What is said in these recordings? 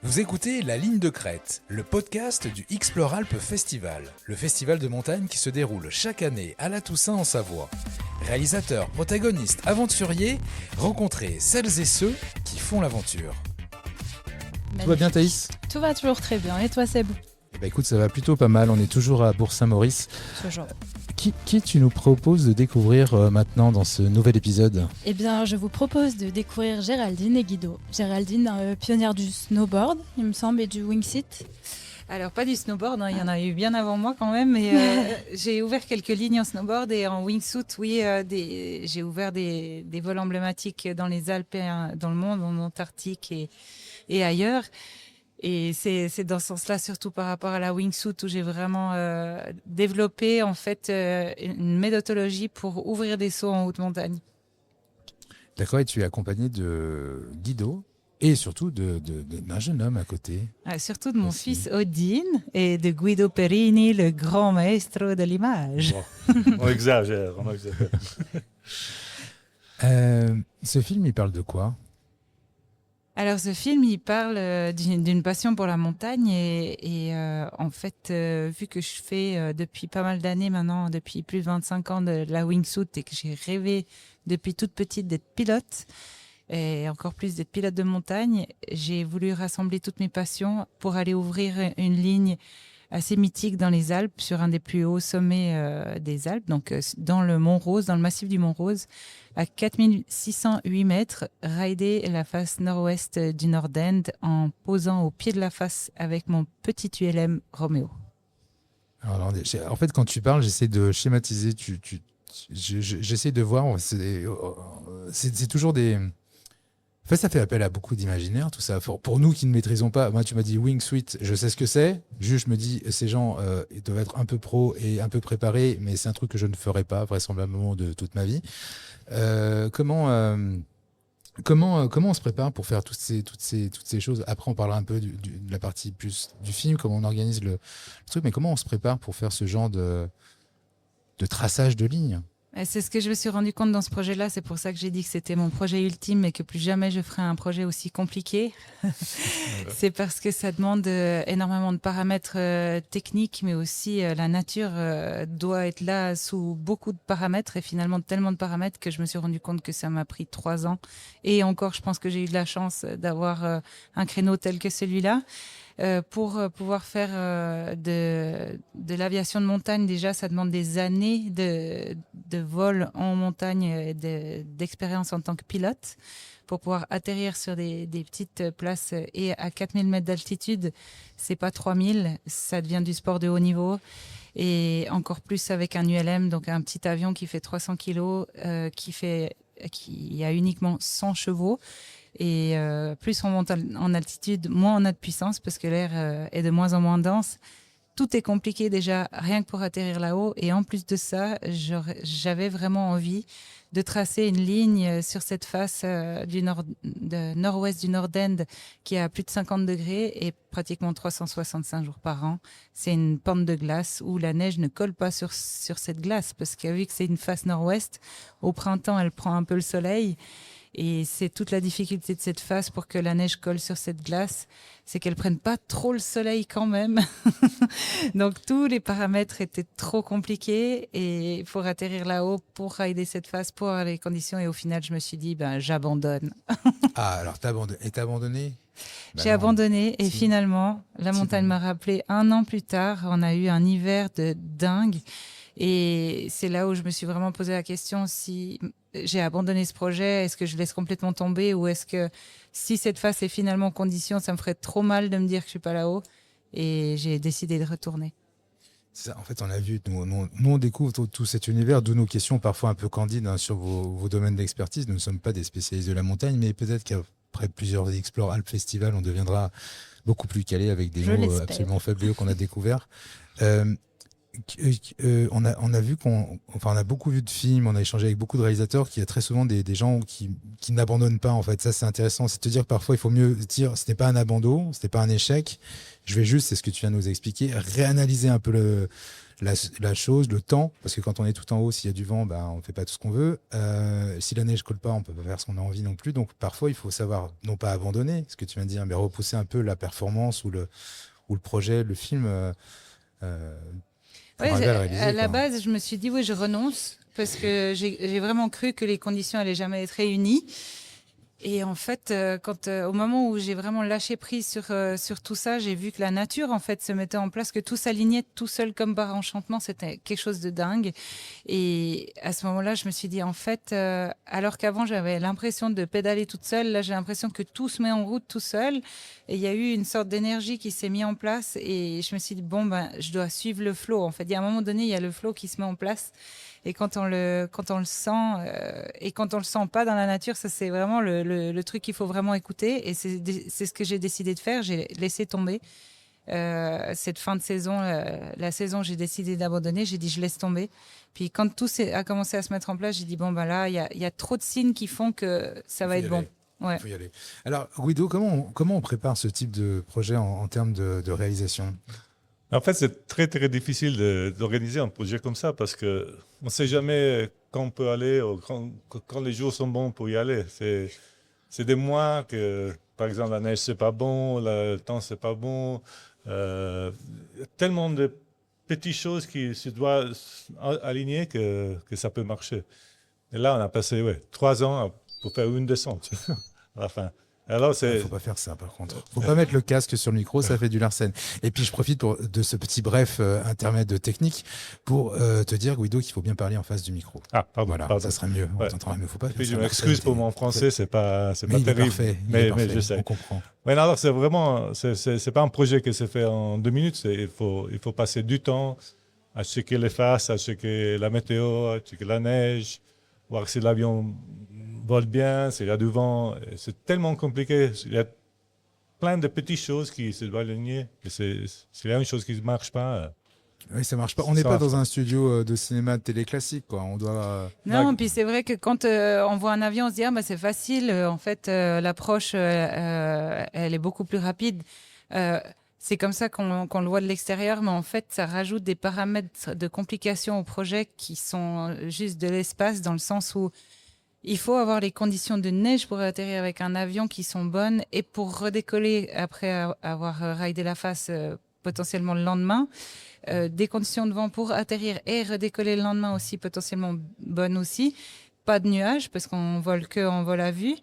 Vous écoutez La Ligne de Crête, le podcast du Explore Alpes Festival, le festival de montagne qui se déroule chaque année à la Toussaint en Savoie. Réalisateurs, protagonistes, aventuriers, rencontrez celles et ceux qui font l'aventure. Tout va bien, Thaïs? Tout va toujours très bien. Et toi, Seb? Eh ben, écoute, ça va plutôt pas mal. On est toujours à Bourg-Saint-Maurice. Toujours. Qui tu nous proposes de découvrir maintenant dans ce nouvel épisode? Eh bien, je vous propose de découvrir Géraldine et Guido. Géraldine, pionnière du snowboard, il me semble, et du wingsuit. Alors, pas du snowboard, hein, il y en a eu bien avant moi quand même, mais j'ai ouvert quelques lignes en snowboard et en wingsuit, oui, j'ai ouvert des vols emblématiques dans les Alpes, et, dans le monde, en Antarctique et ailleurs. Et c'est dans ce sens-là, surtout par rapport à la wingsuit, où j'ai vraiment développé en fait une méthodologie pour ouvrir des sauts en haute montagne. D'accord, et tu es accompagné de Guido et surtout d'un jeune homme à côté. Surtout de mon Aussi. fils Odin et de Guido Perini, le grand maestro de l'image. Bon, on exagère. Ce film, il parle de quoi? Alors ce film, il parle d'une passion pour la montagne et en fait, vu que je fais depuis pas mal d'années maintenant, depuis plus de 25 ans de la wingsuit et que j'ai rêvé depuis toute petite d'être pilote et encore plus d'être pilote de montagne, j'ai voulu rassembler toutes mes passions pour aller ouvrir une ligne assez mythique dans les Alpes, sur un des plus hauts sommets des Alpes, donc dans le Mont Rose, dans le massif du Mont Rose, à 4608 mètres, rider la face nord-ouest du Nord-End en posant au pied de la face avec mon petit ULM Romeo. Alors, en fait, quand tu parles, j'essaie de schématiser. J'essaie de voir. C'est toujours des. En fait, ça fait appel à beaucoup d'imaginaire, tout ça. Pour nous qui ne maîtrisons pas, moi, tu m'as dit wingsuit, je sais ce que c'est. Juste, je me dis, ces gens, ils doivent être un peu pros et un peu préparés, mais c'est un truc que je ne ferai pas, vraisemblablement, de toute ma vie. Comment on se prépare pour faire toutes ces choses? Après, on parlera un peu de la partie plus du film, comment on organise le truc, mais comment on se prépare pour faire ce genre de traçage de ligne? Et c'est ce que je me suis rendu compte dans ce projet-là. C'est pour ça que j'ai dit que c'était mon projet ultime et que plus jamais je ferai un projet aussi compliqué. C'est parce que ça demande énormément de paramètres techniques, mais aussi la nature doit être là sous beaucoup de paramètres et finalement tellement de paramètres que je me suis rendu compte que ça m'a pris 3 ans. Et encore, je pense que j'ai eu de la chance d'avoir un créneau tel que celui-là. Pour pouvoir faire de l'aviation de montagne, déjà, ça demande des années de vol en montagne et d'expérience en tant que pilote. Pour pouvoir atterrir sur des petites places et à 4000 mètres d'altitude, c'est pas 3000, ça devient du sport de haut niveau. Et encore plus avec un ULM, donc un petit avion qui fait 300 kilos, qui a uniquement 100 chevaux. Et plus on monte en altitude, moins on a de puissance parce que l'air est de moins en moins dense. Tout est compliqué déjà, rien que pour atterrir là-haut. Et en plus de ça, j'avais vraiment envie de tracer une ligne sur cette face de nord-ouest du Nord-End qui est à plus de 50 degrés et pratiquement 365 jours par an. C'est une pente de glace où la neige ne colle pas sur cette glace parce que vu que c'est une face nord-ouest, au printemps, elle prend un peu le soleil. Et c'est toute la difficulté de cette phase pour que la neige colle sur cette glace, c'est qu'elle prenne pas trop le soleil quand même. Donc tous les paramètres étaient trop compliqués et pour atterrir là-haut, pour rider cette phase, pour avoir les conditions. Et au final, je me suis dit, j'abandonne. Ah, alors t'as abandonné? J'ai abandonné et finalement, la montagne m'a rappelé 1 an plus tard. On a eu un hiver de dingue. Et c'est là où je me suis vraiment posé la question si j'ai abandonné ce projet, est-ce que je laisse complètement tomber ou est-ce que si cette phase est finalement en condition, ça me ferait trop mal de me dire que je suis pas là-haut. Et j'ai décidé de retourner. Ça, en fait, on a vu, nous on découvre tout cet univers, d'où nos questions parfois un peu candides sur vos domaines d'expertise. Nous ne sommes pas des spécialistes de la montagne, mais peut-être qu'après plusieurs Explore Alpes Festival, on deviendra beaucoup plus calé avec des mots absolument fabuleux qu'on a découverts. On a vu on a beaucoup vu de films, on a échangé avec beaucoup de réalisateurs qu'il y a très souvent des gens qui n'abandonnent pas en fait. Ça c'est intéressant, c'est de dire que parfois il faut mieux dire ce n'est pas un abandon, ce n'est pas un échec. Je vais juste, c'est ce que tu viens de nous expliquer, réanalyser un peu la chose, le temps, parce que quand on est tout en haut, s'il y a du vent, on ne fait pas tout ce qu'on veut. Si la neige colle pas, on peut pas faire ce qu'on a envie non plus. Donc parfois, il faut savoir, non pas abandonner, ce que tu viens de dire, mais repousser un peu la performance ou le projet, le film. Ouais, arriver à le réaliser, à la quoi. base, je me suis dit, oui, je renonce, parce que j'ai vraiment cru que les conditions allaient jamais être réunies. Et en fait, au moment où j'ai vraiment lâché prise sur tout ça, j'ai vu que la nature en fait se mettait en place, que tout s'alignait tout seul comme par enchantement. C'était quelque chose de dingue. Et à ce moment-là, je me suis dit en fait, alors qu'avant j'avais l'impression de pédaler toute seule, là j'ai l'impression que tout se met en route tout seul. Et il y a eu une sorte d'énergie qui s'est mise en place. Et je me suis dit je dois suivre le flow. En fait, il y a un moment donné, il y a le flow qui se met en place. Et quand on le sent et quand on le sent pas dans la nature, ça c'est vraiment le truc qu'il faut vraiment écouter. Et c'est ce que j'ai décidé de faire. J'ai laissé tomber cette fin de saison, la saison, j'ai décidé d'abandonner. J'ai dit je laisse tomber. Puis quand tout a commencé à se mettre en place, j'ai dit là, il y a trop de signes qui font que ça va être bon. Ouais. Il faut y aller. Alors Guido, comment on prépare ce type de projet en termes de réalisation? En fait, c'est très, très difficile d'organiser un projet comme ça parce qu'on ne sait jamais quand on peut aller ou quand les jours sont bons pour y aller. C'est des mois que, par exemple, la neige, c'est pas bon, le temps, c'est pas bon. Il y a tellement de petites choses qui se doivent aligner que ça peut marcher. Et là, on a passé 3 ans pour faire une descente à la fin. Alors, Il faut pas faire ça, par contre. Faut pas mettre le casque sur le micro, ça fait du Larsen. Et puis, je profite de ce petit bref intermède technique pour te dire, Guido, qu'il faut bien parler en face du micro. Ah, pardon. Voilà, pardon. ça serait mieux. On Ouais. t'entendra mieux. Faut pas faire Puis ça. je m'excuse pour mon français, c'est pas Mais terrible. Il est parfait, Mais je sais. On comprend. Mais alors, c'est vraiment, c'est pas un projet qui s'est fait en 2 minutes. Il faut passer du temps à checker les faces, à checker la météo, à checker la neige, voir si l'avion vole bien, s'il y a du vent. C'est tellement compliqué. Il y a plein de petites choses qui se doivent aligner. Et s'il y a une chose qui ne marche pas. Oui, ça marche pas. On n'est pas dans un studio de cinéma de télé classique, quoi. On doit. Non, puis c'est vrai que quand on voit un avion, on se dit c'est facile. En fait, l'approche, elle est beaucoup plus rapide. C'est comme ça qu'on le voit de l'extérieur, mais en fait, ça rajoute des paramètres de complication au projet qui sont juste de l'espace, dans le sens où il faut avoir les conditions de neige pour atterrir avec un avion qui sont bonnes et pour redécoller après avoir raidé la face potentiellement le lendemain. Des conditions de vent pour atterrir et redécoller le lendemain aussi potentiellement bonnes aussi. Pas de nuages parce qu'on vole que en vol à vue.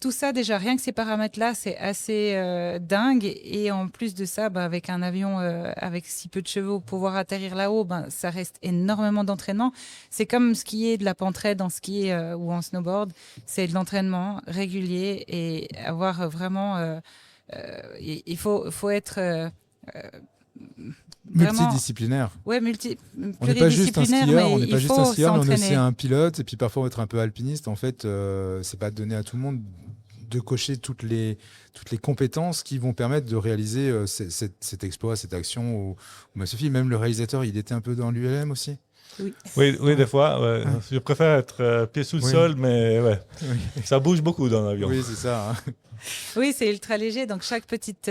Tout ça, déjà, rien que ces paramètres-là, c'est assez dingue. Et en plus de ça, avec un avion avec si peu de chevaux, pouvoir atterrir là-haut, ça reste énormément d'entraînement. C'est comme skier de la pentraide en ski ou en snowboard. C'est de l'entraînement régulier et avoir vraiment... il faut être... multidisciplinaire. Ouais, on n'est pas juste un skieur, on n'est pas juste un skieur, mais on est aussi s'entraîner. un pilote et puis parfois être un peu alpiniste. En fait, c'est pas donné à tout le monde de cocher toutes les compétences qui vont permettre de réaliser cet exploit, cette action. Ou Sophie, même le réalisateur, il était un peu dans l'ULM aussi. Oui, des fois. Ouais. Je préfère être pied sous le sol, mais ça bouge beaucoup dans l'avion. Oui, c'est ça. Hein. Oui, c'est ultra léger, donc chaque petite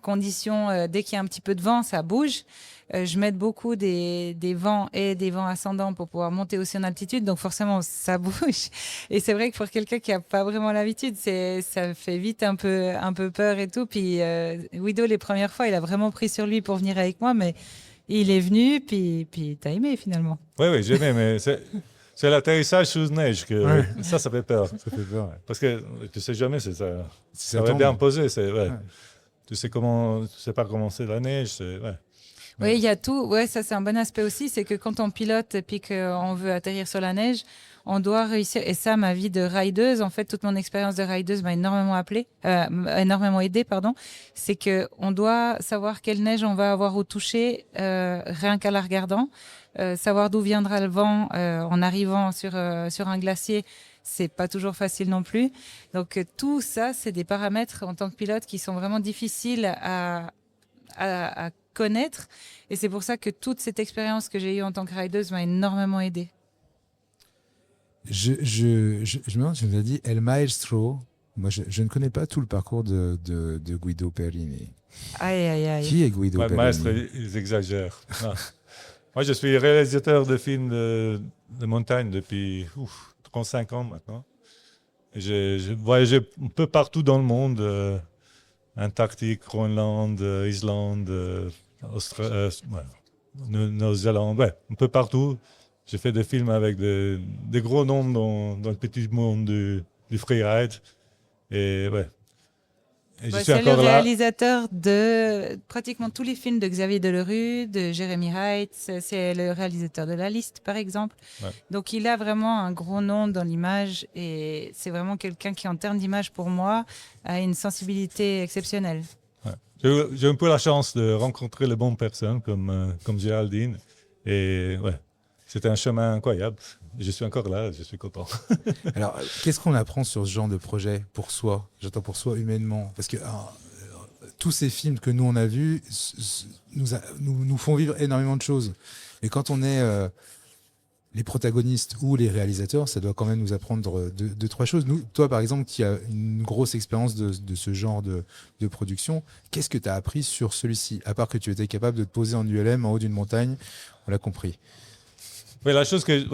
condition, dès qu'il y a un petit peu de vent, ça bouge. Je mets beaucoup des vents et des vents ascendants pour pouvoir monter aussi en altitude, donc forcément ça bouge. Et c'est vrai que pour quelqu'un qui n'a pas vraiment l'habitude, ça fait vite un peu peur et tout. Puis Guido, les premières fois, il a vraiment pris sur lui pour venir avec moi, mais il est venu, puis t'as aimé finalement. Oui, j'ai aimé, mais c'est l'atterrissage sous neige que ça fait peur. Ça fait peur, ouais. Parce que tu sais jamais, ça va bien posé. Tu sais pas comment c'est la neige. Oui, il y a tout. Ouais, ça c'est un bon aspect aussi, c'est que quand on pilote et puis qu'on veut atterrir sur la neige, on doit réussir. Et ça, ma vie de rideuse, en fait, toute mon expérience de rideuse m'a énormément aidée, pardon. C'est que on doit savoir quelle neige on va avoir au toucher, rien qu'à la regardant. Savoir d'où viendra le vent en arrivant sur un glacier, c'est pas toujours facile non plus. Donc tout ça, c'est des paramètres en tant que pilote qui sont vraiment difficiles à connaître. Et c'est pour ça que toute cette expérience que j'ai eue en tant que rideuse m'a énormément aidée. Je me demande, tu nous as dit El Maestro. Moi, je ne connais pas tout le parcours de Guido Perlini. Aïe, aïe, aïe. Qui est Guido Ouais, Perlini? maître, ils exagèrent. Non. Moi, je suis réalisateur de films de montagne depuis 35 ans maintenant. Et j'ai voyagé un peu partout dans le monde, Antarctique, Groenland, Islande, Nouvelle-Zélande, ouais, un peu partout. J'ai fait des films avec des gros noms dans le petit monde du freeride. Et ouais. Et je suis C'est le encore là. réalisateur de pratiquement tous les films de Xavier Delerue, de Jérémy Heitz. C'est le réalisateur de La Liste, par exemple. Ouais. Donc, il a vraiment un gros nom dans l'image et c'est vraiment quelqu'un qui, en termes d'image, pour moi, a une sensibilité exceptionnelle. Ouais. J'ai un peu la chance de rencontrer les bonnes personnes comme Géraldine. Et ouais, c'était un chemin incroyable. Je suis encore là, je suis content. Alors, qu'est-ce qu'on apprend sur ce genre de projet pour soi? J'attends pour soi humainement. Parce que tous ces films que nous, on a vus nous font vivre énormément de choses. Et quand on est les protagonistes ou les réalisateurs, ça doit quand même nous apprendre deux, trois choses. Nous, toi, par exemple, qui as une grosse expérience de ce genre de production, qu'est-ce que tu as appris sur celui-ci? À part que tu étais capable de te poser en ULM en haut d'une montagne, on l'a compris. Oui, la chose qu'il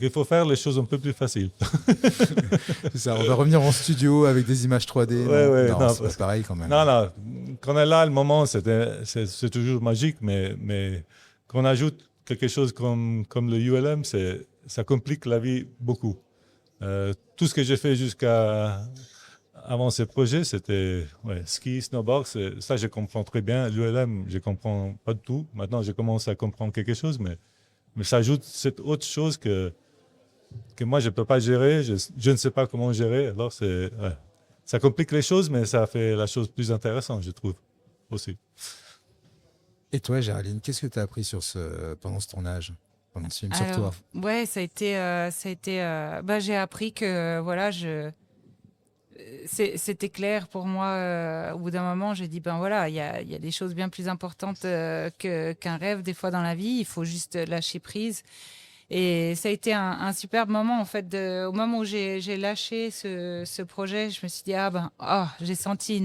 faut faire les choses un peu plus faciles. C'est ça, on va revenir en studio avec des images 3D. Non, c'est pas pareil quand même. Non, quand on est là, le moment, c'est toujours magique, mais quand on ajoute quelque chose comme le ULM, ça complique la vie beaucoup. Tout ce que j'ai fait avant ce projet, c'était ski, snowboard, ça je comprends très bien. L'ULM, je comprends pas du tout. Maintenant, je commence à comprendre quelque chose, mais ça ajoute cette autre chose que moi, je ne peux pas gérer, je ne sais pas comment gérer. Alors, ça complique les choses, mais ça fait la chose plus intéressante, je trouve, aussi. Et toi, Géraldine, qu'est-ce que tu as appris pendant ce tournage, pendant ce film, sur toi? Ouais, ça a été j'ai appris que, voilà, c'était clair pour moi. Au bout d'un moment, j'ai dit, il y a des choses bien plus importantes qu'un rêve, des fois, dans la vie. Il faut juste lâcher prise. Et ça a été un superbe moment, en fait. Au moment où j'ai lâché ce projet, je me suis dit, j'ai senti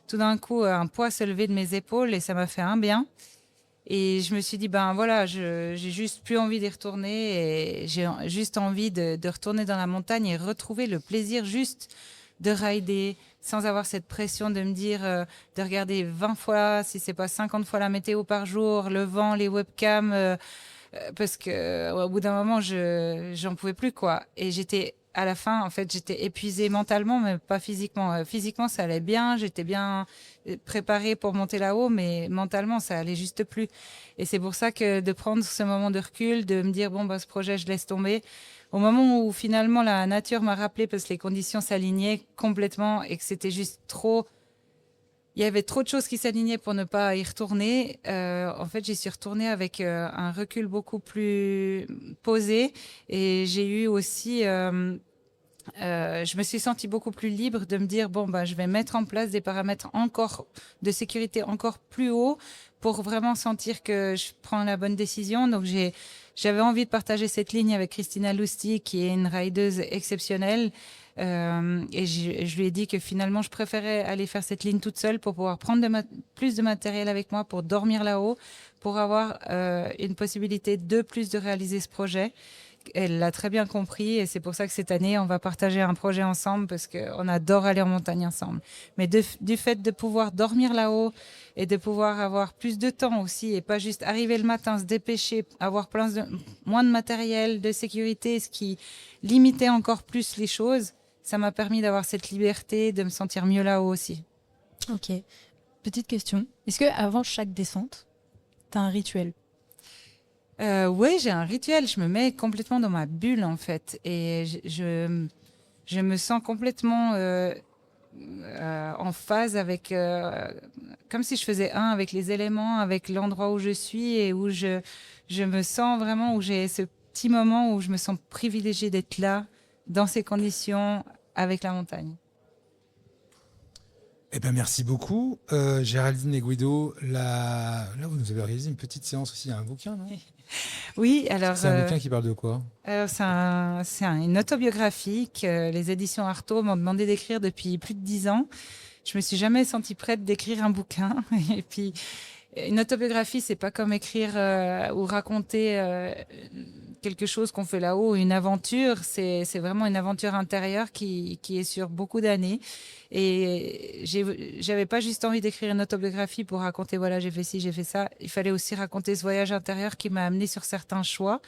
tout d'un coup un poids se lever de mes épaules et ça m'a fait un bien. Et je me suis dit, j'ai juste plus envie d'y retourner et j'ai juste envie de retourner dans la montagne et retrouver le plaisir juste de rider sans avoir cette pression de me dire, de regarder 20 fois, si c'est pas 50 fois la météo par jour, le vent, les webcams, parce que au bout d'un moment, j'en pouvais plus, quoi. Et à la fin, en fait, j'étais épuisée mentalement, mais pas physiquement. Physiquement, ça allait bien, j'étais bien préparée pour monter là-haut, mais mentalement, ça allait juste plus. Et c'est pour ça que de prendre ce moment de recul, de me dire, ce projet, je laisse tomber. Au moment où finalement la nature m'a rappelé, parce que les conditions s'alignaient complètement et que c'était juste trop... Il y avait trop de choses qui s'alignaient pour ne pas y retourner. En fait, j'y suis retournée avec un recul beaucoup plus posé. Et j'ai eu aussi... je me suis sentie beaucoup plus libre de me dire, je vais mettre en place des paramètres de sécurité encore plus hauts pour vraiment sentir que je prends la bonne décision. Donc, j'avais envie de partager cette ligne avec Christina Lustig, qui est une rideuse exceptionnelle. Et je lui ai dit que finalement, je préférais aller faire cette ligne toute seule pour pouvoir prendre plus de matériel avec moi pour dormir là-haut, pour avoir une possibilité de plus de réaliser ce projet. Elle l'a très bien compris et c'est pour ça que cette année, on va partager un projet ensemble parce qu'on adore aller en montagne ensemble. Mais du fait de pouvoir dormir là-haut et de pouvoir avoir plus de temps aussi et pas juste arriver le matin, se dépêcher, avoir moins de matériel, de sécurité, ce qui limitait encore plus les choses, ça m'a permis d'avoir cette liberté, de me sentir mieux là-haut aussi. Ok. Petite question. Est-ce qu'avant chaque descente, tu as un rituel ? Oui, j'ai un rituel. Je me mets complètement dans ma bulle, en fait. Et je me sens complètement en phase avec... comme si je faisais un avec les éléments, avec l'endroit où je suis et où je me sens vraiment, où j'ai ce petit moment où je me sens privilégiée d'être là, dans ces conditions, avec la montagne. Eh ben, merci beaucoup. Géraldine et Guido, là, vous nous avez réalisé une petite séance aussi. Il y a un bouquin, non? Oui, alors C'est un bouquin qui parle de quoi? une autobiographie que les éditions Artaud m'ont demandé d'écrire depuis plus de 10 ans. Je me suis jamais sentie prête d'écrire un bouquin. Et puis, une autobiographie, c'est pas comme écrire ou raconter quelque chose qu'on fait là-haut, une aventure. C'est vraiment une aventure intérieure qui est sur beaucoup d'années. Et j'avais pas juste envie d'écrire une autobiographie pour raconter, voilà, j'ai fait ci, j'ai fait ça. Il fallait aussi raconter ce voyage intérieur qui m'a amené sur certains choix,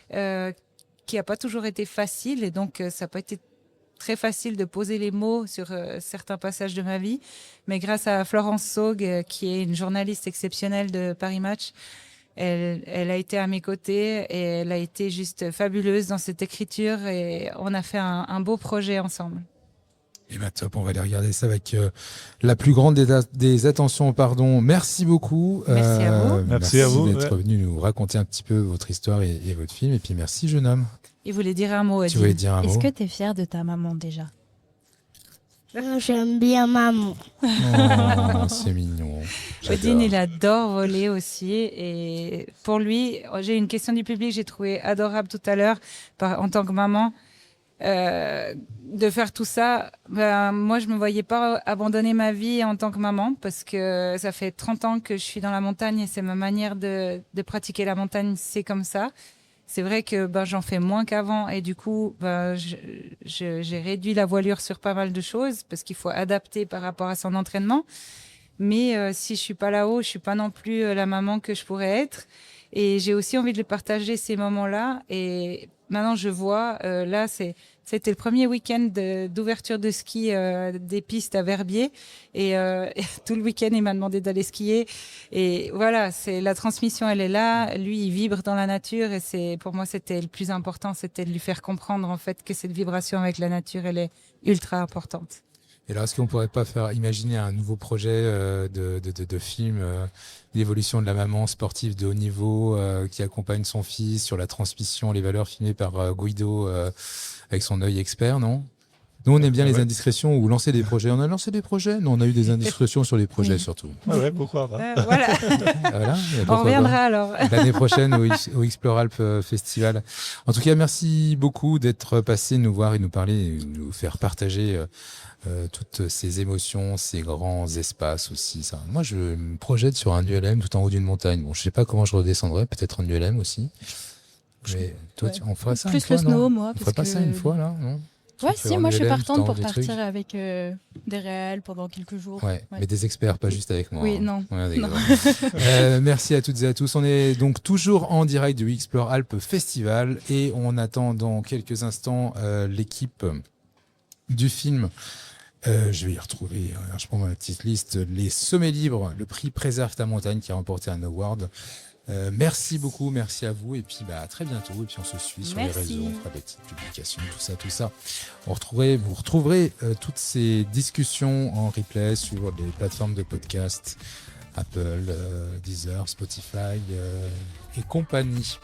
qui a pas toujours été facile. Et donc, ça n'a pas été très facile de poser les mots sur certains passages de ma vie. Mais grâce à Florence Saug, qui est une journaliste exceptionnelle de Paris Match, elle a été à mes côtés et elle a été juste fabuleuse dans cette écriture et on a fait un beau projet ensemble. Eh ben top, on va aller regarder ça avec la plus grande des attentions. Pardon. Merci beaucoup. Merci à vous. Merci à vous, d'être venu nous raconter un petit peu votre histoire et votre film. Et puis merci, jeune homme. Il voulait dire un mot, Tu Odile. voulais dire un Est-ce mot? que tu es fière de ta maman déjà? J'aime bien maman. Oh, c'est mignon. Odile, il adore voler aussi. Et pour lui, j'ai une question du public, j'ai trouvé adorable tout à l'heure en tant que maman. De faire tout ça, moi je me voyais pas abandonner ma vie en tant que maman parce que ça fait 30 ans que je suis dans la montagne et c'est ma manière de pratiquer la montagne, c'est comme ça. C'est vrai que j'en fais moins qu'avant et du coup j'ai réduit la voilure sur pas mal de choses parce qu'il faut adapter par rapport à son entraînement. Mais si je suis pas là-haut, je suis pas non plus la maman que je pourrais être. Et j'ai aussi envie de partager ces moments-là. Et maintenant, je vois, là, c'était le premier week-end d'ouverture de ski des pistes à Verbier. Et tout le week-end, il m'a demandé d'aller skier. Et voilà, la transmission, elle est là. Lui, il vibre dans la nature. Et pour moi, c'était le plus important, c'était de lui faire comprendre, en fait, que cette vibration avec la nature, elle est ultra importante. Et là, est-ce qu'on pourrait pas imaginer un nouveau projet de film, l'évolution de la maman sportive de haut niveau qui accompagne son fils sur la transmission, les valeurs filmées par Guido avec son œil expert, non? Nous, on aime bien les indiscrétions ou lancer des projets. On a lancé des projets? Non, on a eu des indiscrétions sur les projets surtout. Ouais, pourquoi pas. Voilà. Voilà, On reviendra alors. L'année prochaine au Exploralp Festival. En tout cas, merci beaucoup d'être passé nous voir et nous parler, et nous faire partager toutes ces émotions, ces grands espaces aussi. Ça. Moi, je me projette sur un ULM tout en haut d'une montagne. Bon, je sais pas comment je redescendrai, peut-être un ULM aussi. Mais toi, on fera ça Plus une fois, le snow, non? moi. On ferait pas ça une fois, là, non? Ouais, Tu fais si, un moi je suis ULM, partante tu pour t'en des trucs. partir avec des réels pendant quelques jours. Ouais, mais des experts, pas juste avec moi. Oui, hein. non. Ouais, Non. d'accord. Merci à toutes et à tous. On est donc toujours en direct du Explore Alpes Festival et on attend dans quelques instants l'équipe du film. Je vais y retrouver, je prends ma petite liste, Les Sommets Libres, le prix Préserve ta montagne qui a remporté un award. Merci beaucoup, merci à vous et puis à très bientôt et puis on se suit sur Merci. les réseaux, on fera des petites publications, tout ça. Vous retrouverez toutes ces discussions en replay sur les plateformes de podcast, Apple, Deezer, Spotify et compagnie.